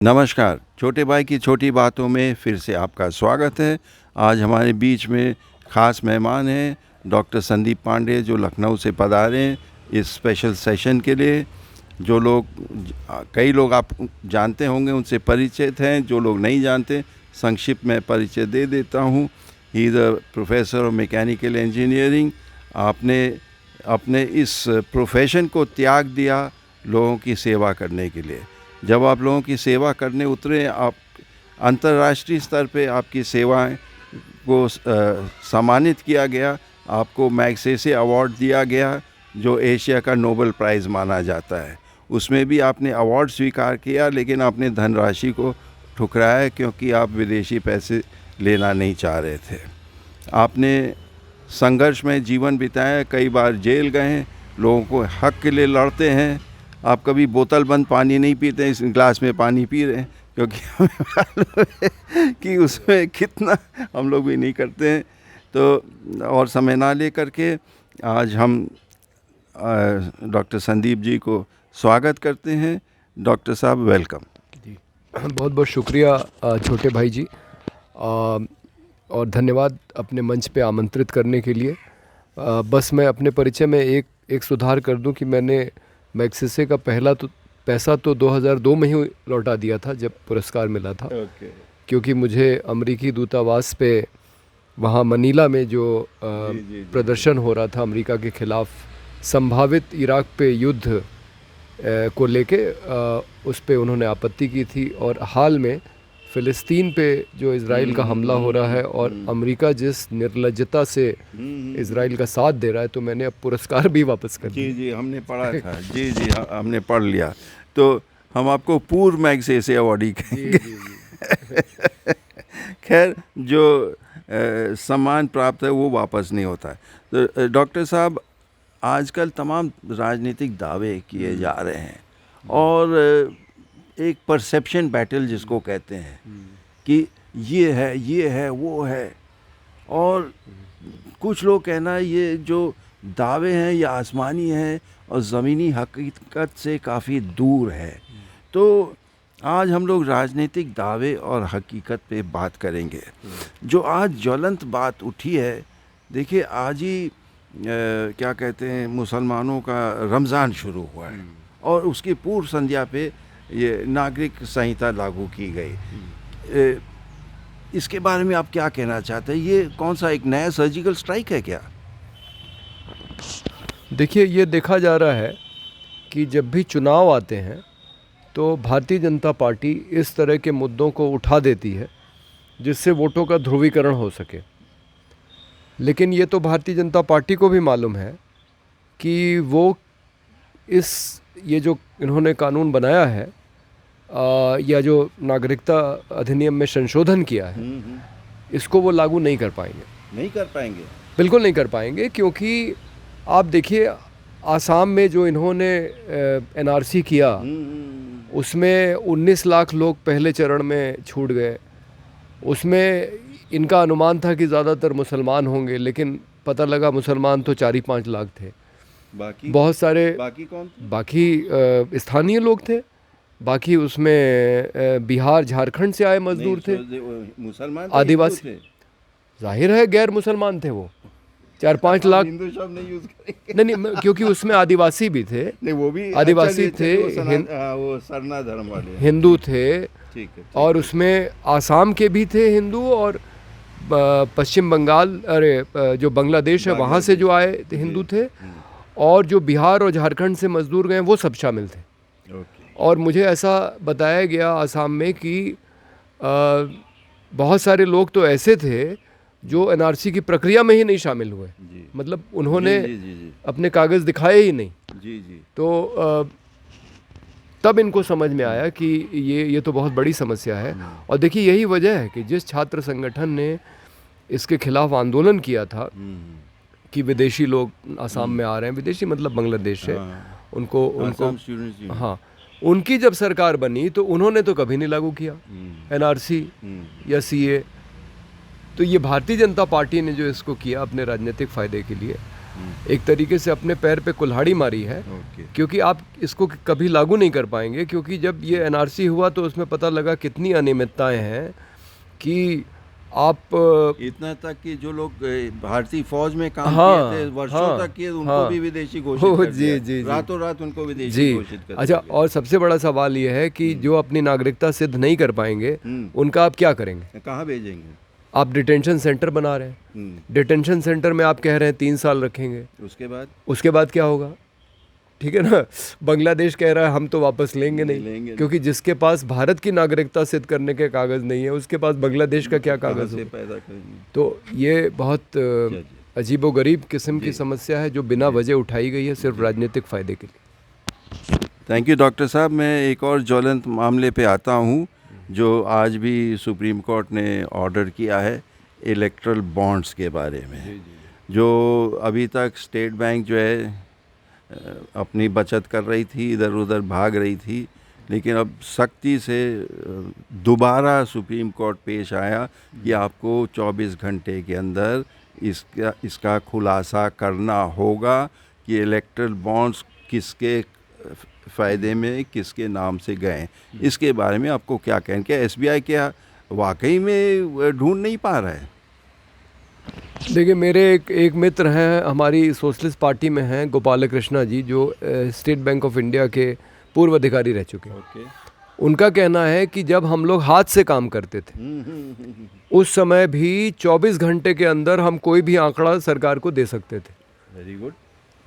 नमस्कार, छोटे भाई की छोटी बातों में फिर से आपका स्वागत है। आज हमारे बीच में ख़ास मेहमान हैं डॉक्टर संदीप पांडे, जो लखनऊ से पधारे हैं इस स्पेशल सेशन के लिए। जो लोग कई लोग आप जानते होंगे, उनसे परिचित हैं। जो लोग नहीं जानते, संक्षिप्त में परिचय दे देता हूँ। He is a professor of mechanical engineering. आपने अपने इस प्रोफेशन को त्याग दिया लोगों की सेवा करने के लिए। जब आप लोगों की सेवा करने उतरे, आप अंतर्राष्ट्रीय स्तर पे आपकी सेवाएं को सम्मानित किया गया। आपको मैग्सेसे अवार्ड दिया गया, जो एशिया का नोबेल प्राइज़ माना जाता है। उसमें भी आपने अवार्ड स्वीकार किया, लेकिन आपने धनराशि को ठुकराया क्योंकि आप विदेशी पैसे लेना नहीं चाह रहे थे। आपने संघर्ष में जीवन बिताया, कई बार जेल गए, लोगों को हक के लिए लड़ते हैं। आप कभी बोतल बंद पानी नहीं पीते, इस गिलास में पानी पी रहे हैं, क्योंकि हमें मालूम है कि उसमें कितना हम लोग भी नहीं करते हैं। तो और समय ना ले करके आज हम डॉक्टर संदीप जी को स्वागत करते हैं। डॉक्टर साहब, वेलकम जी। बहुत बहुत शुक्रिया छोटे भाई जी, और धन्यवाद अपने मंच पे आमंत्रित करने के लिए। बस मैं अपने परिचय में एक सुधार कर दूं कि मैंने मैग्सेसे का पहला पैसा तो 2002 में ही लौटा दिया था, जब पुरस्कार मिला था। क्योंकि मुझे अमेरिकी दूतावास पे वहाँ मनीला में जो प्रदर्शन हो रहा था अमेरिका के ख़िलाफ़, संभावित इराक पे युद्ध को लेके उस पे उन्होंने आपत्ति की थी। और हाल में फ़िलिस्तीन पे जो इज़राइल का हमला हो रहा है और अमेरिका जिस निर्लज्जता से इज़राइल का साथ दे रहा है, तो मैंने अब पुरस्कार भी वापस कर दिया। जी, हमने पढ़ा था। जी, हमने पढ़ लिया। तो हम आपको पूर्व मैग्सेसे अवार्डी कहेंगे। खैर, जो सम्मान प्राप्त है वो वापस नहीं होता है। तो डॉक्टर साहब, आजकल तमाम राजनीतिक दावे किए जा रहे हैं और एक परसेप्शन बैटल जिसको कहते हैं कि ये है वो है, और कुछ लोग कहना है ये जो दावे हैं ये आसमानी हैं और ज़मीनी हकीकत से काफ़ी दूर है। तो आज हम लोग राजनीतिक दावे और हकीकत पे बात करेंगे। जो आज ज्वलंत बात उठी है, देखिए आज ही क्या कहते हैं, मुसलमानों का रमज़ान शुरू हुआ है और उसकी पूर्व संध्या पे ये नागरिक संहिता लागू की गई। इसके बारे में आप क्या कहना चाहते हैं? ये कौन सा एक नया सर्जिकल स्ट्राइक है क्या? देखिए, ये देखा जा रहा है कि जब भी चुनाव आते हैं तो भारतीय जनता पार्टी इस तरह के मुद्दों को उठा देती है जिससे वोटों का ध्रुवीकरण हो सके। लेकिन ये तो भारतीय जनता पार्टी को भी मालूम है कि वो ये जो इन्होंने कानून बनाया है या जो नागरिकता अधिनियम में संशोधन किया है, इसको वो लागू नहीं कर पाएंगे। बिल्कुल नहीं कर पाएंगे, क्योंकि आप देखिए आसाम में जो इन्होंने एनआरसी किया, उसमें 19 लाख लोग पहले चरण में छूट गए। उसमें इनका अनुमान था कि ज़्यादातर मुसलमान होंगे, लेकिन पता लगा मुसलमान तो 4-5 लाख थे। बहुत सारे बाकी स्थानीय लोग थे। बाकी उसमें बिहार झारखंड से आए मजदूर थे, मुसलमान, आदिवासी। जाहिर है गैर मुसलमान थे वो। 4-5 लाख हिंदू शब्द नहीं यूज नहीं, क्योंकि उसमें आदिवासी भी थे। नहीं, वो भी आदिवासी थे, वो सरना धर्म वाले हिंदू थे। ठीक है। और उसमें आसाम के भी थे हिंदू, और पश्चिम बंगाल, जो बांग्लादेश है वहाँ से जो आए थे हिंदू थे, और जो बिहार और झारखंड से मजदूर गए वो सब शामिल थे। और मुझे ऐसा बताया गया आसाम में कि बहुत सारे लोग तो ऐसे थे जो एनआरसी की प्रक्रिया में ही नहीं शामिल हुए। मतलब उन्होंने अपने कागज़ दिखाए ही नहीं। तो तब इनको समझ में आया कि ये तो बहुत बड़ी समस्या है। और देखिए, यही वजह है कि जिस छात्र संगठन ने इसके खिलाफ आंदोलन किया था कि विदेशी लोग आसाम में आ रहे हैं, विदेशी मतलब बांग्लादेश से, उनको हाँ, उनकी जब सरकार बनी तो उन्होंने तो कभी नहीं लागू किया एनआरसी या सीए। तो ये भारतीय जनता पार्टी ने जो इसको किया अपने राजनीतिक फ़ायदे के लिए, एक तरीके से अपने पैर पे कुल्हाड़ी मारी है, ओके। क्योंकि आप इसको कभी लागू नहीं कर पाएंगे, क्योंकि जब ये एनआरसी हुआ तो उसमें पता लगा कितनी अनियमितताएं हैं कि आप इतना तक कि जो लोग भारतीय फौज में काम हाँ, किए थे वर्षों हाँ, तक किए, उनको हाँ, भी विदेशी घोषित हो, कर जी, दिया। जी, जी। रातों रात उनको विदेशी जी। घोषित कर अच्छा, दिया और सबसे बड़ा सवाल ये है कि जो अपनी नागरिकता सिद्ध नहीं कर पाएंगे उनका आप क्या करेंगे? गया। कहाँ भेजेंगे? आप डिटेंशन सेंटर बना रहे हैं, डिटेंशन सेंटर में आप कह रहे हैं 3 साल रखेंगे, उसके बाद क्या होगा? ठीक है ना। बांग्लादेश कह रहा है हम तो वापस लेंगे नहीं, क्योंकि जिसके पास भारत की नागरिकता सिद्ध करने के कागज़ नहीं है उसके पास बांग्लादेश का क्या कागज़ से होगा? पैदा करेंगे। तो ये बहुत अजीबोगरीब किस्म की समस्या है जो बिना वजह उठाई गई है सिर्फ राजनीतिक फ़ायदे के लिए। थैंक यू डॉक्टर साहब। मैं एक और ज्वलंत मामले पे आता हूँ जो आज भी सुप्रीम कोर्ट ने ऑर्डर किया है, इलेक्ट्रल बॉन्ड्स के बारे में। जो अभी तक स्टेट बैंक जो है अपनी बचत कर रही थी, इधर उधर भाग रही थी, लेकिन अब सख्ती से दोबारा सुप्रीम कोर्ट पेश आया कि आपको 24 घंटे के अंदर इसका खुलासा करना होगा कि इलेक्ट्रल बॉन्ड्स किसके फ़ायदे में, किसके नाम से गए। इसके बारे में आपको क्या कहें? क्या एसबीआई क्या वाकई में ढूंढ नहीं पा रहा है? देखिए, मेरे एक मित्र हैं, हमारी सोशलिस्ट पार्टी में हैं, गोपाल कृष्णा जी, जो स्टेट बैंक ऑफ इंडिया के पूर्व अधिकारी रह चुके हैं। उनका कहना है कि जब हम लोग हाथ से काम करते थे उस समय भी 24 घंटे के अंदर हम कोई भी आंकड़ा सरकार को दे सकते थे। Very good.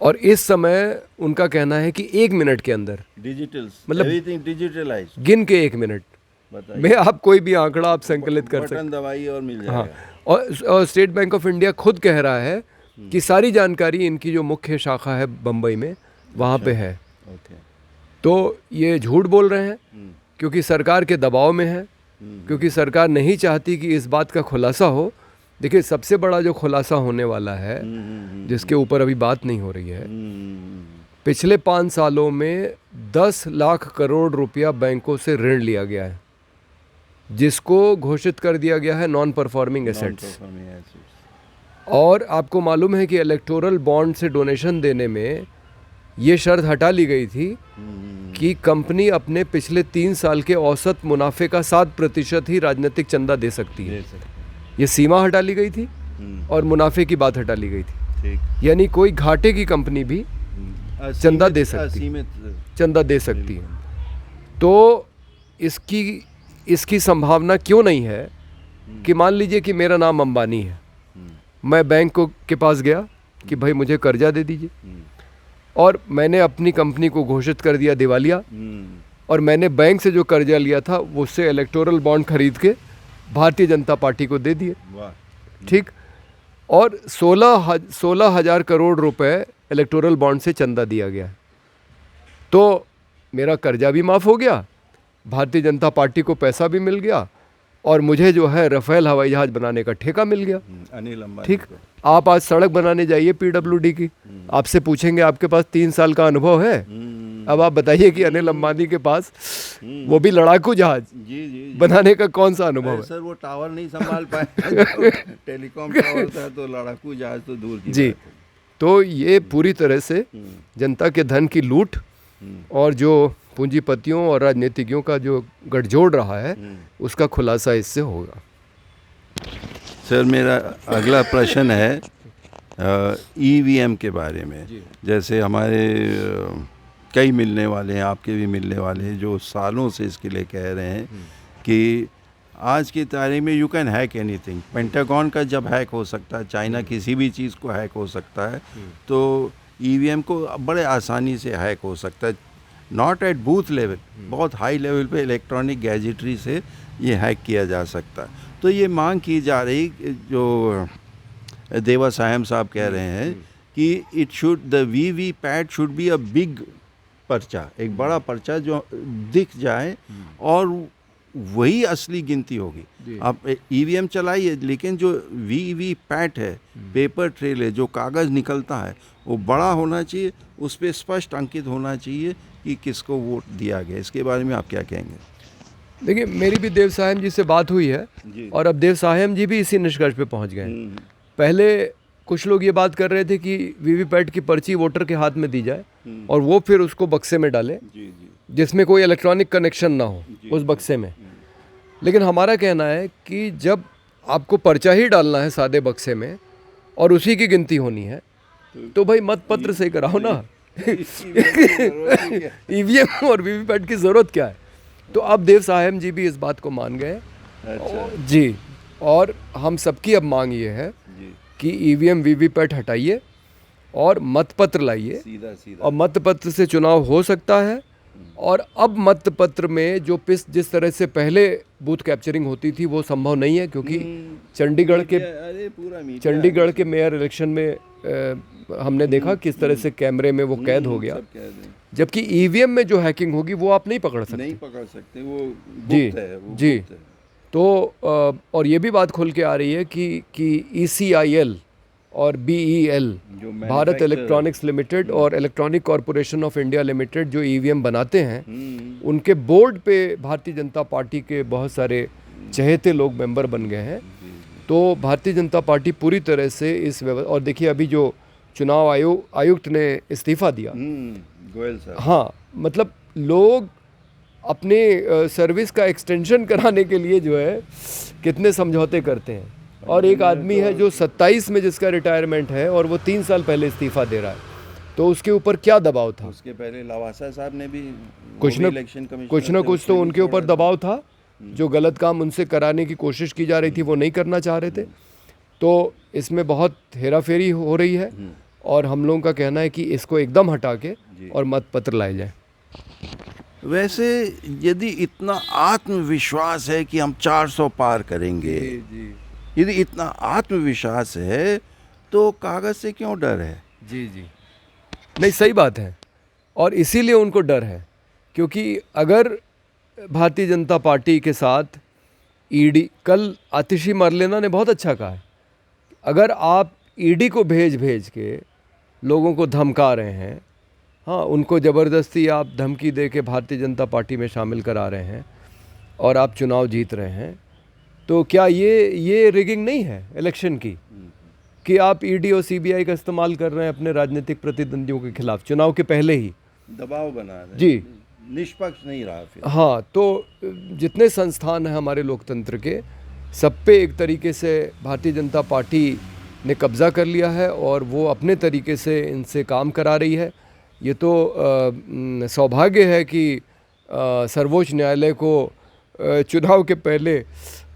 और इस समय उनका कहना है कि 1 मिनट के अंदर डिजिटल, मतलब एवरीथिंग डिजिटलाइज, गिन के 1 मिनट में आप कोई भी आंकड़ा आप संकलित कर सकते हैं, दवाई और मिल जाएगा। हाँ, और स्टेट बैंक ऑफ इंडिया खुद कह रहा है कि सारी जानकारी इनकी जो मुख्य शाखा है बम्बई में वहाँ पे है। तो ये झूठ बोल रहे हैं क्योंकि सरकार के दबाव में है, क्योंकि सरकार नहीं चाहती कि इस बात का खुलासा हो। देखिए, सबसे बड़ा जो खुलासा होने वाला है जिसके ऊपर अभी बात नहीं हो रही है, पिछले 5 सालों में 10 लाख करोड़ रुपया बैंकों से ऋण लिया गया है, जिसको घोषित कर दिया गया है नॉन परफॉर्मिंग एसेट्स। और आपको मालूम है कि इलेक्टोरल बॉन्ड से डोनेशन देने में ये शर्त हटा ली गई थी कि कंपनी अपने पिछले 3 साल के औसत मुनाफे का 7% ही राजनीतिक चंदा दे सकती है। ये सीमा हटा ली गई थी और मुनाफे की बात हटा ली गई थी, यानी कोई घाटे की कंपनी भी चंदा दे सकती है। तो इसकी संभावना क्यों नहीं है कि मान लीजिए कि मेरा नाम अंबानी है, मैं बैंक के पास गया कि भाई मुझे कर्जा दे दीजिए, और मैंने अपनी कंपनी को घोषित कर दिया दिवालिया, और मैंने बैंक से जो कर्जा लिया था उससे इलेक्टोरल बॉन्ड खरीद के भारतीय जनता पार्टी को दे दिए। ठीक, और 16,000 करोड़ रुपए इलेक्टोरल बॉन्ड से चंदा दिया गया। तो मेरा कर्जा भी माफ़ हो गया, भारतीय जनता पार्टी को पैसा भी मिल गया, और मुझे जो है राफेल हवाई जहाज बनाने का ठेका मिल गया। अनिल अंबानी। ठीक, आप आज सड़क बनाने जाइए पीडब्ल्यूडी की, आपसे पूछेंगे आपके पास 3 साल का अनुभव है, अब आप बताइए कि अनिल अंबानी के पास वो भी लड़ाकू जहाज बनाने का कौन सा अनुभव है? सर, वो टावर नहीं संभाल पाए टेलीकॉम टावर था, तो लड़ाकू जहाज तो दूर की जी। तो ये पूरी तरह से जनता के धन की लूट और जो पूंजीपतियों और राजनीतिज्ञों का जो गठजोड़ रहा है उसका खुलासा इससे होगा। सर, मेरा अगला प्रश्न है ईवीएम के बारे में। जैसे हमारे कई मिलने वाले हैं, आपके भी मिलने वाले हैं, जो सालों से इसके लिए कह रहे हैं कि आज की तारीख में you can hack anything. Pentagon का जब हैक हो सकता है, चाइना किसी भी चीज़ को हैक हो सकता है, तो ईवीएम को बड़े आसानी से हैक हो सकता है। नॉट एट बूथ लेवल, बहुत हाई लेवल पे इलेक्ट्रॉनिक गैजेटरी से ये हैक किया जा सकता है। तो ये मांग की जा रही, जो देवा साहब साहब कह रहे हैं कि the VVPAT should be a big पर्चा, एक बड़ा पर्चा जो दिख जाए और वही असली गिनती होगी। आप ईवीएम चलाइए, लेकिन जो वीवीपैट है, पेपर ट्रेल है, जो कागज़ निकलता है, वो बड़ा होना चाहिए, उस पर स्पष्ट अंकित होना चाहिए कि किसको वोट दिया गया। इसके बारे में आप क्या कहेंगे? देखिए, मेरी भी देव साहब जी से बात हुई है और अब देव साहब जी भी इसी निष्कर्ष पे पहुंच गए। पहले कुछ लोग ये बात कर रहे थे कि वीवीपैट की पर्ची वोटर के हाथ में दी जाए और वो फिर उसको बक्से में डाले जिसमें कोई इलेक्ट्रॉनिक कनेक्शन ना हो उस बक्से में। लेकिन हमारा कहना है कि जब आपको पर्चा ही डालना है सादे बक्से में और उसी की गिनती होनी है तो भाई मत पत्र से कराओ ना। ईवीएम और वीवीपैट की ज़रूरत क्या है? तो अब देव साहब जी भी इस बात को मान गए। जी, और हम सबकी अब मांग ये है कि ईवीएम वीवीपैट हटाइए और मतपत्र लाइए, और मतपत्र से चुनाव हो सकता है। और अब मतपत्र में जो जिस तरह से पहले बूथ कैप्चरिंग होती थी वो संभव नहीं है, क्योंकि चंडीगढ़ के मेयर इलेक्शन में हमने देखा किस तरह से कैमरे में वो कैद हो गया, जबकि ईवीएम में जो हैकिंग होगी वो आप नहीं पकड़ सकते। वो जी गुप्त है, वो जी। गुप्त है। तो और ये भी बात खुल के आ रही है कि ECIL और BEL, जो भारत manufacturer इलेक्ट्रॉनिक्स लिमिटेड और electronic corporation of India limited जो ईवीएम बनाते हैं, उनके बोर्ड पे भारतीय जनता पार्टी के बहुत सारे चहेते लोग मेंबर बन गए हैं। तो भारतीय जनता पार्टी पूरी तरह से इस और देखिए अभी जो चुनाव आयुक्त ने इस्तीफा दिया, गोयल साहब, हाँ, मतलब लोग अपने सर्विस का एक्सटेंशन कराने के लिए जो है कितने समझौते करते हैं। और एक आदमी है जो 27 में जिसका रिटायरमेंट है और वो 3 साल पहले इस्तीफा दे रहा है, तो उसके ऊपर क्या दबाव था? उसके पहले लवासा साहब ने भी कुछ ना कुछ तो उनके ऊपर दबाव था। जो गलत काम उनसे कराने की कोशिश की जा रही थी वो नहीं करना चाह रहे थे। तो इसमें बहुत हेराफेरी हो रही है और हम लोगों का कहना है कि इसको एकदम हटा के और मतपत्र लाए जाए। वैसे यदि इतना आत्मविश्वास है कि हम 400 पार करेंगे, यदि इतना आत्मविश्वास है तो कागज से क्यों डर है? जी, नहीं, सही बात है। और इसीलिए उनको डर है, क्योंकि अगर भारतीय जनता पार्टी के साथ ईडी, कल आतिशी मरलेना ने बहुत अच्छा कहा है, अगर आप ईडी को भेज के लोगों को धमका रहे हैं, हाँ, उनको ज़बरदस्ती आप धमकी दे के भारतीय जनता पार्टी में शामिल करा रहे हैं और आप चुनाव जीत रहे हैं, तो क्या ये रिगिंग नहीं है इलेक्शन की, कि आप ईडी और सीबीआई का इस्तेमाल कर रहे हैं अपने राजनीतिक प्रतिद्वंदियों के खिलाफ चुनाव के पहले ही दबाव बना रहे हैं? जी, निष्पक्ष नहीं रहा फिर। हाँ, तो जितने संस्थान हैं हमारे लोकतंत्र के, सब पे एक तरीके से भारतीय जनता पार्टी ने कब्ज़ा कर लिया है और वो अपने तरीके से इनसे काम करा रही है। ये तो सौभाग्य है कि सर्वोच्च न्यायालय को चुनाव के पहले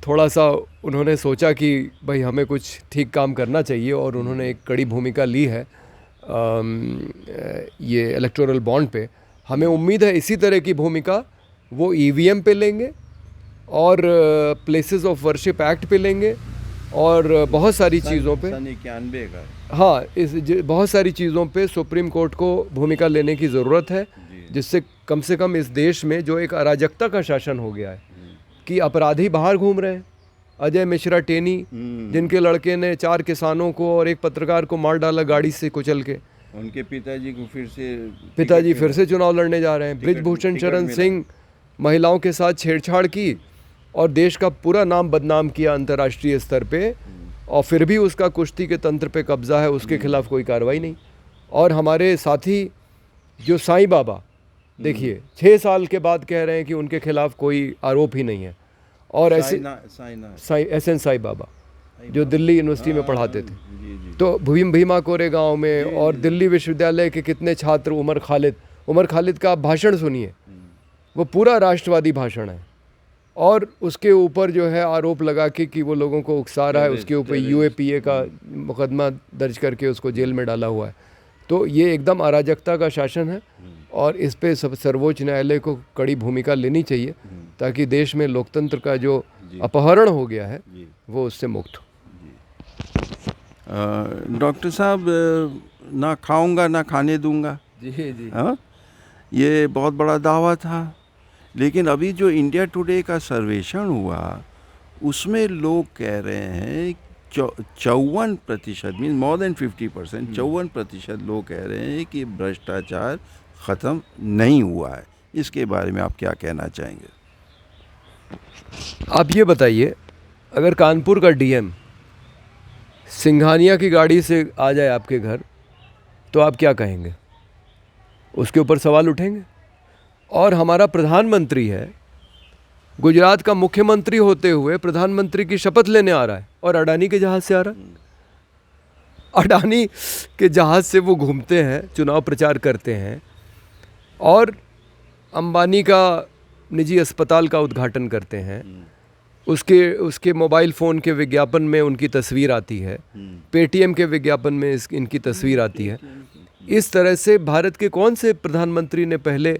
थोड़ा सा उन्होंने सोचा कि भाई हमें कुछ ठीक काम करना चाहिए और उन्होंने एक कड़ी भूमिका ली है ये इलेक्टोरल बॉन्ड पे। हमें उम्मीद है इसी तरह की भूमिका वो ईवीएम पे लेंगे और प्लेसेस ऑफ वर्शिप एक्ट पे लेंगे और बहुत सारी चीज़ों पे, 91 का, हाँ, बहुत सारी चीज़ों पे सुप्रीम कोर्ट को भूमिका लेने की ज़रूरत है, जिससे कम से कम इस देश में जो एक अराजकता का शासन हो गया है कि अपराधी बाहर घूम रहे हैं। अजय मिश्रा टेनी, जिनके लड़के ने 4 किसानों को और एक पत्रकार को मार डाला गाड़ी से कुचल के, उनके पिताजी फिर से चुनाव लड़ने जा रहे हैं। बृजभूषण शरण सिंह महिलाओं के साथ छेड़छाड़ की और देश का पूरा नाम बदनाम किया अंतर्राष्ट्रीय स्तर पे, और फिर भी उसका कुश्ती के तंत्र पे कब्जा है, उसके खिलाफ कोई कार्रवाई नहीं। और हमारे साथी जो साईं बाबा, देखिए 6 साल के बाद कह रहे हैं कि उनके खिलाफ कोई आरोप ही नहीं है। और ऐसे SN साईं बाबा जो दिल्ली यूनिवर्सिटी में पढ़ाते थे, तो भीमा कोरे गांव में, और दिल्ली विश्वविद्यालय के कितने छात्र, उमर खालिद का आप भाषण सुनिए, वो पूरा राष्ट्रवादी भाषण है। और उसके ऊपर जो है आरोप लगा के कि वो लोगों को उकसा रहा है, उसके ऊपर UAPA का मुकदमा दर्ज करके उसको जेल में डाला हुआ है। तो ये एकदम अराजकता का शासन है और इस पे सर्वोच्च न्यायालय को कड़ी भूमिका लेनी चाहिए ताकि देश में लोकतंत्र का जो अपहरण हो गया है वो उससे मुक्त हो। डॉक्टर साहब, ना खाऊंगा ना खाने दूंगा, जी, हाँ, ये बहुत बड़ा दावा था। लेकिन अभी जो इंडिया टुडे का सर्वेक्षण हुआ उसमें लोग कह रहे हैं 54%, मीन मोर देन 50%, 54% लोग कह रहे हैं कि भ्रष्टाचार ख़त्म नहीं हुआ है। इसके बारे में आप क्या कहना चाहेंगे? आप ये बताइए, अगर कानपुर का DM सिंघानिया की गाड़ी से आ जाए आपके घर तो आप क्या कहेंगे? उसके ऊपर सवाल उठेंगे। और हमारा प्रधानमंत्री है, गुजरात का मुख्यमंत्री होते हुए प्रधानमंत्री की शपथ लेने आ रहा है और अडानी के जहाज़ से आ रहा है। अडानी के जहाज़ से वो घूमते हैं, चुनाव प्रचार करते हैं और अंबानी का निजी अस्पताल का उद्घाटन करते हैं। उसके मोबाइल फ़ोन के विज्ञापन में उनकी तस्वीर आती है, पेटीएम के विज्ञापन में इनकी तस्वीर आती है। इस तरह से भारत के कौन से प्रधानमंत्री ने पहले,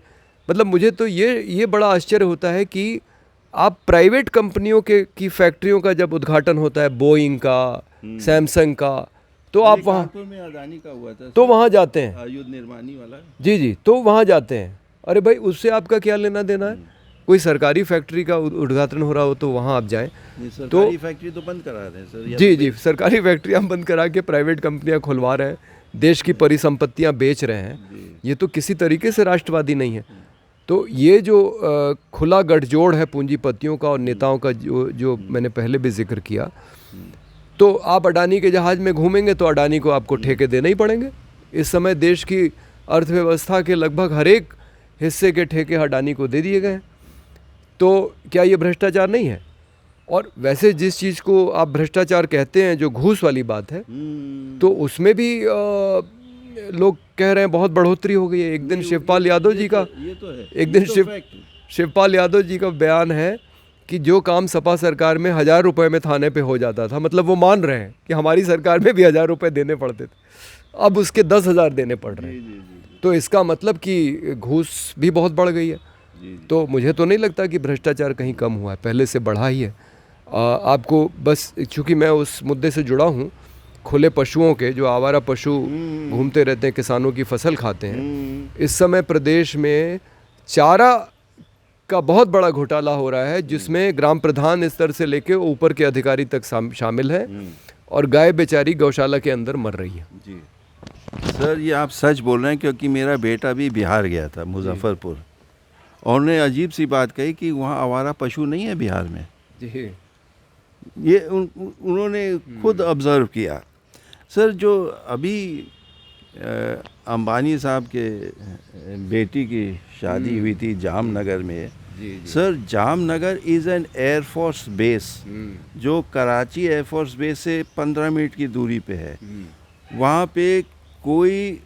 मतलब मुझे तो ये बड़ा आश्चर्य होता है कि आप प्राइवेट कंपनियों की फैक्ट्रियों का जब उद्घाटन होता है, बोइंग का, सैमसंग का, तो आप वहाँ, कानपुर में अडानी का हुआ था, तो वहाँ जाते हैं। आयुध निर्माणी वाला। जी, तो वहाँ जाते हैं। अरे भाई, उससे आपका क्या लेना देना है? कोई सरकारी फैक्ट्री का उद्घाटन हो रहा हो तो वहाँ आप जाएं। सरकारी फैक्ट्री तो बंद करा रहे हैं सर। जी, सरकारी फैक्ट्रियाँ बंद करा के प्राइवेट कंपनियाँ खुलवा रहे हैं, देश की परिसंपत्तियाँ बेच रहे हैं। ये तो किसी तरीके से राष्ट्रवादी नहीं है। तो ये जो खुला गठजोड़ है पूंजीपतियों का और नेताओं का, जो मैंने पहले भी जिक्र किया, तो आप अडानी के जहाज़ में घूमेंगे तो अडानी को आपको ठेके देने ही पड़ेंगे। इस समय देश की अर्थव्यवस्था के लगभग हर एक हिस्से के ठेके अडानी को दे दिए गए हैं। तो क्या ये भ्रष्टाचार नहीं है? और वैसे जिस चीज़ को आप भ्रष्टाचार कहते हैं, जो घूस वाली बात है, तो उसमें भी लोग कह रहे हैं बहुत बढ़ोतरी हो गई है। एक दिन शिवपाल यादव जी का, एक दिन शिवपाल यादव जी का बयान है कि जो काम सपा सरकार में 1000 रुपये में थाने पे हो जाता था, मतलब वो मान रहे हैं कि हमारी सरकार में भी 1000 रुपये देने पड़ते थे, अब उसके 10,000 देने पड़ रहे हैं। तो इसका मतलब कि घूस भी बहुत बढ़ गई है। तो मुझे तो नहीं लगता कि भ्रष्टाचार कहीं कम हुआ है, पहले से बढ़ा ही है। आपको बस, चूँकि मैं उस मुद्दे से जुड़ा हूँ, खुले पशुओं के, जो आवारा पशु घूमते रहते हैं, किसानों की फसल खाते हैं, इस समय प्रदेश में चारा का बहुत बड़ा घोटाला हो रहा है, जिसमें ग्राम प्रधान स्तर से लेके ऊपर के अधिकारी तक शामिल है, और गाय बेचारी गौशाला के अंदर मर रही है। जी सर, ये आप सच बोल रहे हैं, क्योंकि मेरा बेटा भी बिहार गया था, मुजफ्फरपुर, और उन्हें अजीब सी बात कही कि वहाँ आवारा पशु नहीं है बिहार में। जी, ये उन्होंने खुद ऑब्ज़र्व किया। सर, जो अभी अंबानी साहब के बेटी की शादी हुई थी जामनगर में, sir, Jamnagar is an air force base जो कराची एयरफोर्स बेस से 15 मिनट की दूरी पे है। वहाँ पे कोई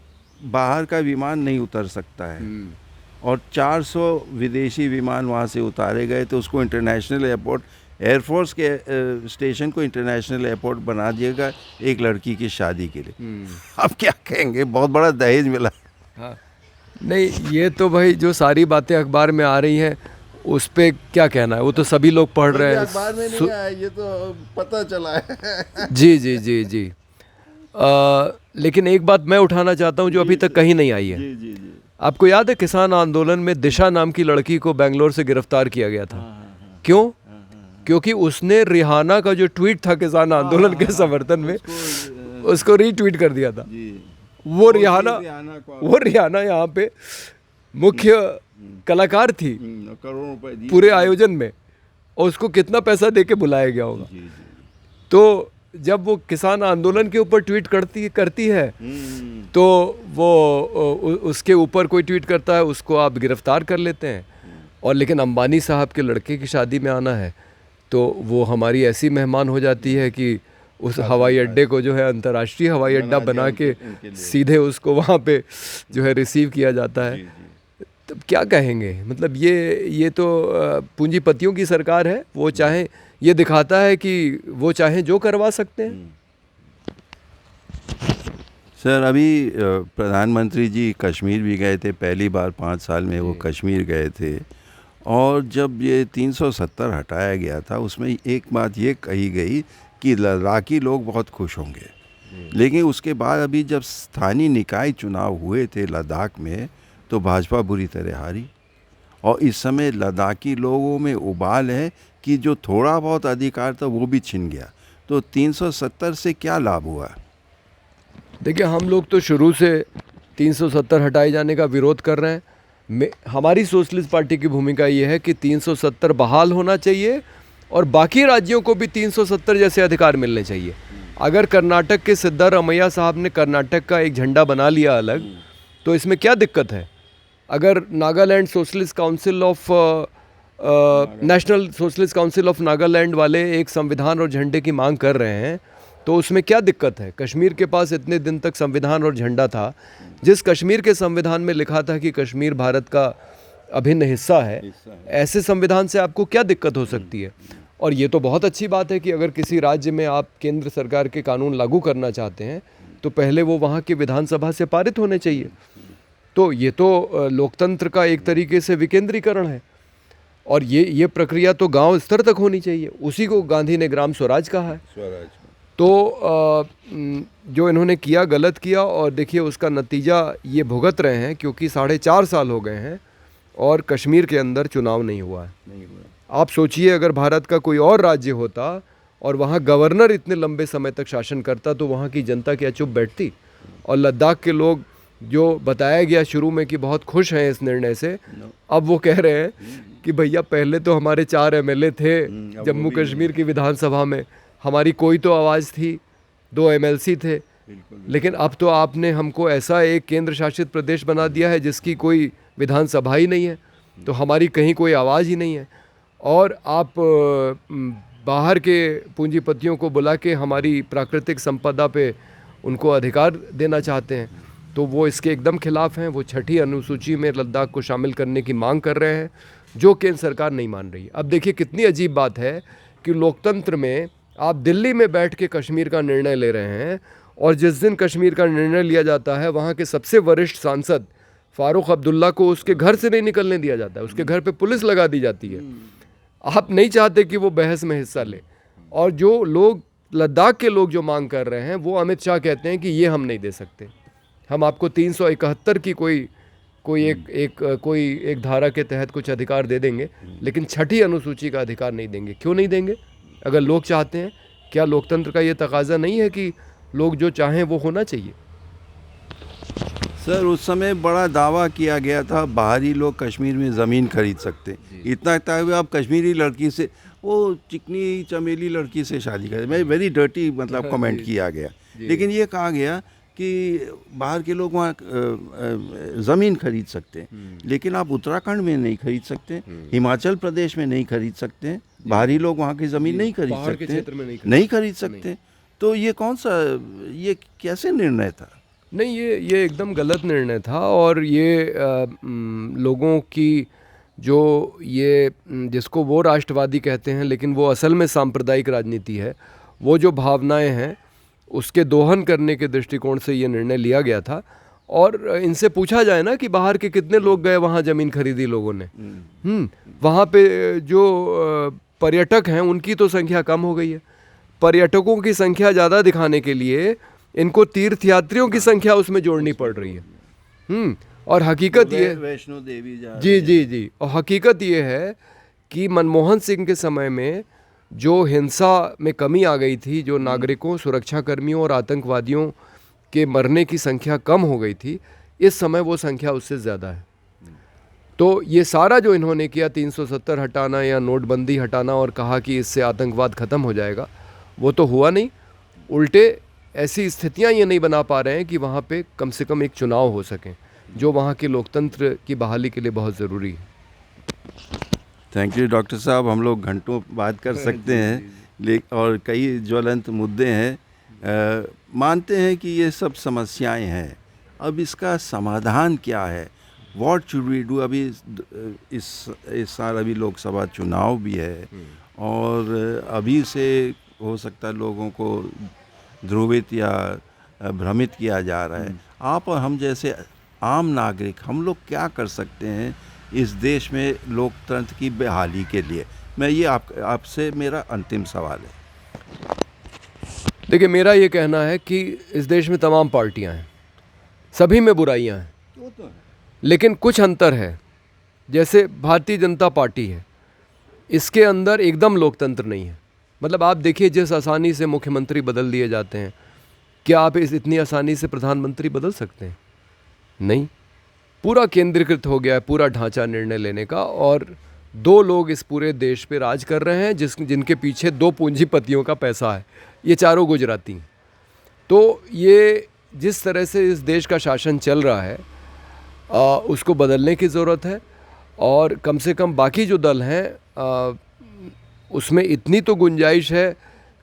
बाहर का विमान नहीं उतर सकता है, और 400 विदेशी विमान वहाँ से उतारे गए, तो उसको इंटरनेशनल एयरपोर्ट, एयरफोर्स के स्टेशन को इंटरनेशनल एयरपोर्ट बना दिएगा एक लड़की की शादी के लिए। अब क्या कहेंगे, बहुत बड़ा दहेज मिला। हाँ, नहीं, ये तो भाई जो सारी बातें अखबार में आ रही हैं उस पे क्या कहना है, वो तो सभी लोग पढ़ रहे हैं। अखबार में नहीं आया, ये तो पता चला है। जी। लेकिन एक बात मैं उठाना चाहता हूँ जो अभी तक कहीं नहीं आई है। जी। आपको याद है किसान आंदोलन में दिशा नाम की लड़की को बेंगलोर से गिरफ्तार किया गया था? क्यों? क्योंकि उसने रिहाना का जो ट्वीट था किसान आंदोलन के समर्थन में, उसको रीट्वीट कर दिया था। वो रिहाना यहाँ पे मुख्य कलाकार थी करोड़ों रुपए पूरे आयोजन में, और उसको कितना पैसा देके बुलाया गया होगा। तो जब वो किसान आंदोलन के ऊपर ट्वीट करती है, तो वो उसके ऊपर कोई ट्वीट करता है, उसको आप गिरफ्तार कर लेते हैं। और लेकिन अंबानी साहब के लड़के की शादी में आना है, तो वो हमारी ऐसी मेहमान हो जाती है कि उस हवाई अड्डे को जो है अंतर्राष्ट्रीय हवाई अड्डा बना के सीधे उसको वहाँ पे जो है रिसीव किया जाता है। तब क्या कहेंगे? मतलब ये तो पूंजीपतियों की सरकार है। वो चाहे, ये दिखाता है कि वो चाहे जो करवा सकते हैं। सर, अभी प्रधानमंत्री जी कश्मीर भी गए थे, पहली बार 5 साल में वो कश्मीर गए थे, और जब ये 370 हटाया गया था, उसमें एक बात ये कही गई कि लद्दाखी लोग बहुत खुश होंगे। लेकिन उसके बाद अभी जब स्थानीय निकाय चुनाव हुए थे लद्दाख में, तो भाजपा बुरी तरह हारी, और इस समय लद्दाखी लोगों में उबाल है कि जो थोड़ा बहुत अधिकार था वो भी छिन गया। तो 370 से क्या लाभ हुआ? देखिए, हम लोग तो शुरू से 370 हटाए जाने का विरोध कर रहे हैं। हमारी सोशलिस्ट पार्टी की भूमिका ये है कि 370 बहाल होना चाहिए, और बाकी राज्यों को भी 370 जैसे अधिकार मिलने चाहिए। अगर कर्नाटक के सिद्धारमैया साहब ने कर्नाटक का एक झंडा बना लिया अलग, तो इसमें क्या दिक्कत है? अगर Nagaland socialist council of national socialist council of Nagaland वाले एक संविधान और झंडे की मांग कर रहे हैं, तो उसमें क्या दिक्कत है? कश्मीर के पास इतने दिन तक संविधान और झंडा था। जिस कश्मीर के संविधान में लिखा था कि कश्मीर भारत का अभिन्न हिस्सा है, ऐसे संविधान से आपको क्या दिक्कत हो सकती है? और ये तो बहुत अच्छी बात है कि अगर किसी राज्य में आप केंद्र सरकार के कानून लागू करना चाहते हैं तो पहले वो वहाँ की विधानसभा से पारित होने चाहिए। तो ये तो लोकतंत्र का एक तरीके से विकेंद्रीकरण है, और ये प्रक्रिया तो गांव स्तर तक होनी चाहिए। उसी को गांधी ने ग्राम स्वराज कहा है। तो जो इन्होंने किया गलत किया, और देखिए उसका नतीजा ये भुगत रहे हैं, क्योंकि 4.5 साल हो गए हैं और कश्मीर के अंदर चुनाव नहीं हुआ है। आप सोचिए अगर भारत का कोई और राज्य होता और वहाँ गवर्नर इतने लंबे समय तक शासन करता तो वहाँ की जनता क्या चुप बैठती? और लद्दाख के लोग, जो बताया गया शुरू में कि बहुत खुश हैं इस निर्णय से, अब वो कह रहे हैं कि भैया पहले तो हमारे 4 एमएलए थे जम्मू कश्मीर की विधानसभा में, हमारी कोई तो आवाज़ थी, 2 एमएलसी थे, लेकिन अब तो आपने हमको ऐसा एक केंद्र शासित प्रदेश बना दिया है जिसकी कोई विधानसभा ही नहीं है, तो हमारी कहीं कोई आवाज़ ही नहीं है। और आप बाहर के पूंजीपतियों को बुला के हमारी प्राकृतिक संपदा पे उनको अधिकार देना चाहते हैं, तो वो इसके एकदम खिलाफ हैं। वो 6ठी अनुसूची में लद्दाख को शामिल करने की मांग कर रहे हैं, जो केंद्र सरकार नहीं मान रही है। अब देखिए कितनी अजीब बात है कि लोकतंत्र में आप दिल्ली में बैठ के कश्मीर का निर्णय ले रहे हैं, और जिस दिन कश्मीर का निर्णय लिया जाता है वहाँ के सबसे वरिष्ठ सांसद फारूक अब्दुल्ला को उसके घर से नहीं निकलने दिया जाता है, उसके घर पे पुलिस लगा दी जाती है। आप नहीं चाहते कि वो बहस में हिस्सा ले। और जो लोग लद्दाख के लोग जो मांग कर रहे हैं, वो अमित शाह कहते हैं कि ये हम नहीं दे सकते, हम आपको 371 की कोई एक धारा के तहत कुछ अधिकार दे देंगे, लेकिन 6ठी अनुसूची का अधिकार नहीं देंगे। क्यों नहीं देंगे? अगर लोग चाहते हैं, क्या लोकतंत्र का ये तकाजा नहीं है कि लोग जो चाहें वो होना चाहिए? सर, उस समय बड़ा दावा किया गया था बाहरी लोग कश्मीर में ज़मीन खरीद सकते, इतना तक आप कश्मीरी लड़की से, वो चिकनी चमेली लड़की से शादी करें, मैं वेरी डर्टी मतलब कमेंट किया गया। लेकिन ये कहा गया कि बाहर के लोग वहाँ ज़मीन खरीद सकते हैं, लेकिन आप उत्तराखंड में नहीं खरीद सकते, हिमाचल प्रदेश में नहीं खरीद सकते, बाहरी लोग वहाँ की ज़मीन नहीं खरीद सकते, नहीं खरीद सकते। तो ये कौन सा, ये कैसे निर्णय था? नहीं, ये एकदम गलत निर्णय था। और ये लोगों की जो ये जिसको वो राष्ट्रवादी कहते हैं, लेकिन वो असल में सांप्रदायिक राजनीति है, वो जो भावनाएं हैं उसके दोहन करने के दृष्टिकोण से ये निर्णय लिया गया था। और इनसे पूछा जाए ना कि बाहर के कितने लोग गए वहाँ ज़मीन खरीदी लोगों ने, वहाँ पे जो पर्यटक हैं उनकी तो संख्या कम हो गई है। पर्यटकों की संख्या ज़्यादा दिखाने के लिए इनको तीर्थयात्रियों की संख्या उसमें जोड़नी पड़ रही है। और हकीकत ये, वैष्णो देवी जी, और हकीकत ये है कि मनमोहन सिंह के समय में जो हिंसा में कमी आ गई थी, जो नागरिकों, सुरक्षाकर्मियों और आतंकवादियों के मरने की संख्या कम हो गई थी, इस समय वो संख्या उससे ज़्यादा है। तो ये सारा जो इन्होंने किया, 370 हटाना या नोटबंदी हटाना और कहा कि इससे आतंकवाद ख़त्म हो जाएगा, वो तो हुआ नहीं। उल्टे ऐसी स्थितियां ये नहीं बना पा रहे हैं कि वहाँ पे कम से कम एक चुनाव हो सकें, जो वहाँ के लोकतंत्र की बहाली के लिए बहुत ज़रूरी है। थैंक यू डॉक्टर साहब, हम लोग घंटों बात कर सकते हैं, और कई ज्वलंत मुद्दे हैं। मानते हैं कि ये सब समस्याएं हैं, अब इसका समाधान क्या है? What should we do? अभी इस साल अभी लोकसभा चुनाव भी है, और अभी से हो सकता है लोगों को ध्रुवित या भ्रमित किया जा रहा है। आप और हम जैसे आम नागरिक, हम लोग क्या कर सकते हैं इस देश में लोकतंत्र की बहाली के लिए? मैं ये आपसे मेरा अंतिम सवाल है। देखिए, मेरा ये कहना है कि इस देश में तमाम पार्टियां हैं, सभी में बुराइयां हैं, लेकिन कुछ अंतर है। जैसे भारतीय जनता पार्टी है, इसके अंदर एकदम लोकतंत्र नहीं है। मतलब आप देखिए, जिस आसानी से मुख्यमंत्री बदल दिए जाते हैं, क्या आप इतनी आसानी से प्रधानमंत्री बदल सकते हैं? नहीं। पूरा केंद्रीकृत हो गया है पूरा ढांचा निर्णय लेने का, और 2 लोग इस पूरे देश पे राज कर रहे हैं जिनके पीछे 2 पूंजीपतियों का पैसा है। ये चारों गुजराती हैं। तो ये जिस तरह से इस देश का शासन चल रहा है उसको बदलने की ज़रूरत है। और कम से कम बाकी जो दल हैं उसमें इतनी तो गुंजाइश है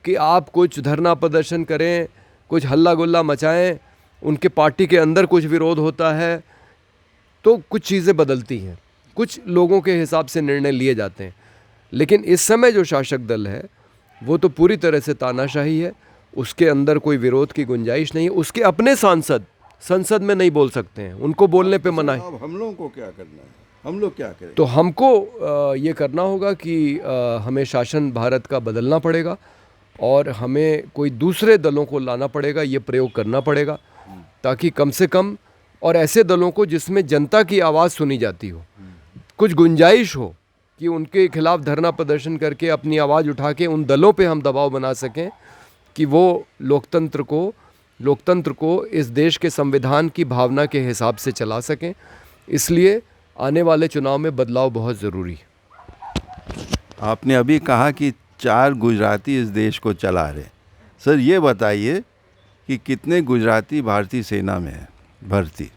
कि आप कुछ धरना प्रदर्शन करें, कुछ हल्ला गुल्ला मचाएं, उनके पार्टी के अंदर कुछ विरोध होता है तो कुछ चीज़ें बदलती हैं, कुछ लोगों के हिसाब से निर्णय लिए जाते हैं। लेकिन इस समय जो शासक दल है वो तो पूरी तरह से तानाशाही है, उसके अंदर कोई विरोध की गुंजाइश नहीं है। उसके अपने सांसद संसद में नहीं बोल सकते हैं, उनको बोलने पे मना है। अब हम लोगों को क्या करना है, हम लोग क्या करें? तो हमको ये करना होगा कि हमें शासन भारत का बदलना पड़ेगा और हमें कोई दूसरे दलों को लाना पड़ेगा, ये प्रयोग करना पड़ेगा ताकि कम से कम, और ऐसे दलों को जिसमें जनता की आवाज़ सुनी जाती हो, कुछ गुंजाइश हो कि उनके खिलाफ धरना प्रदर्शन करके अपनी आवाज़ उठा के उन दलों पे हम दबाव बना सकें कि वो लोकतंत्र को इस देश के संविधान की भावना के हिसाब से चला सकें। इसलिए आने वाले चुनाव में बदलाव बहुत ज़रूरी है। आपने अभी कहा कि 4 गुजराती इस देश को चला रहे। सर ये बताइए कि कितने गुजराती भारतीय सेना में हैं भर्ती?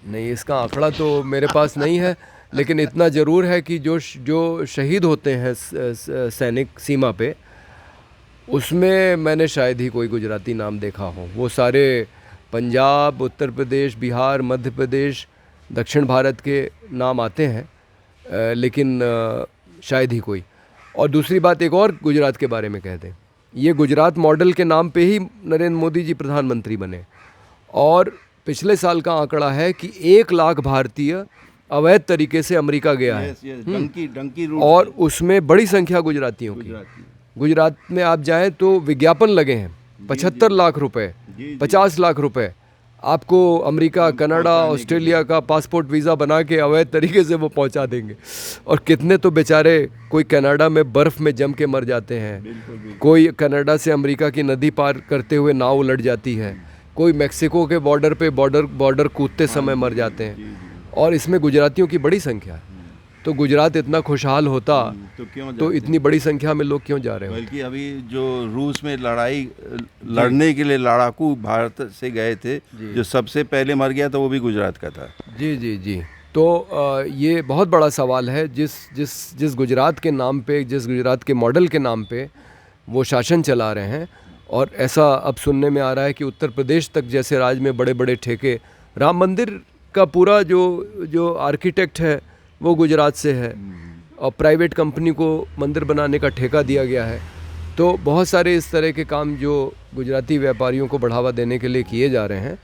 नहीं, इसका आंकड़ा तो मेरे पास नहीं है, लेकिन इतना ज़रूर है कि जो शहीद होते हैं सैनिक सीमा पे, उसमें मैंने शायद ही कोई गुजराती नाम देखा हो। वो सारे पंजाब, उत्तर प्रदेश, बिहार, मध्य प्रदेश, दक्षिण भारत के नाम आते हैं, लेकिन शायद ही कोई। और दूसरी बात एक और गुजरात के बारे में कह दें, ये गुजरात मॉडल के नाम पे ही नरेंद्र मोदी जी प्रधानमंत्री बने। और पिछले साल का आंकड़ा है कि 1 लाख भारतीय अवैध तरीके से अमेरिका गया है। डंकी रूट और उसमें बड़ी संख्या गुजरातियों की। गुजरात में आप जाएं तो विज्ञापन लगे हैं, 75 लाख रुपए, 50 लाख रुपए आपको अमेरिका, कनाडा, ऑस्ट्रेलिया का पासपोर्ट वीज़ा बना के अवैध तरीके से वो पहुंचा देंगे। और कितने तो बेचारे, कोई कनाडा में बर्फ़ में जम के मर जाते हैं, कोई कनाडा से अमेरिका की नदी पार करते हुए नाव उलट जाती है, कोई मेक्सिको के बॉर्डर पे बॉर्डर कूदते समय मर जाते हैं। और इसमें गुजरातियों की बड़ी संख्या है। तो गुजरात इतना खुशहाल होता तो इतनी बड़ी संख्या में लोग क्यों जा रहे हो? बल्कि अभी जो रूस में लड़ने के लिए लड़ाकू भारत से गए थे, जो सबसे पहले मर गया था वो भी गुजरात का था। जी। तो ये बहुत बड़ा सवाल है। जिस गुजरात के नाम पे, जिस गुजरात के मॉडल के नाम पे वो शासन चला रहे हैं, और ऐसा अब सुनने में आ रहा है कि उत्तर प्रदेश तक जैसे राज्य में बड़े बड़े ठेके, राम मंदिर का पूरा जो आर्किटेक्ट है वो गुजरात से है, और प्राइवेट कंपनी को मंदिर बनाने का ठेका दिया गया है। तो बहुत सारे इस तरह के काम जो गुजराती व्यापारियों को बढ़ावा देने के लिए किए जा रहे हैं,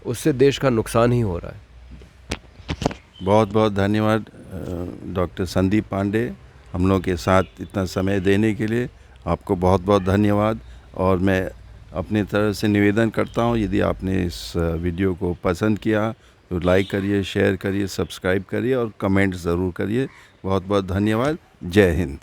उससे देश का नुकसान ही हो रहा है। बहुत बहुत धन्यवाद डॉक्टर संदीप पांडे, हम लोग के साथ इतना समय देने के लिए आपको बहुत बहुत धन्यवाद। और मैं अपनी तरफ से निवेदन करता हूँ, यदि आपने इस वीडियो को पसंद किया तो लाइक करिए, शेयर करिए, सब्सक्राइब करिए और कमेंट ज़रूर करिए। बहुत बहुत धन्यवाद। जय हिंद।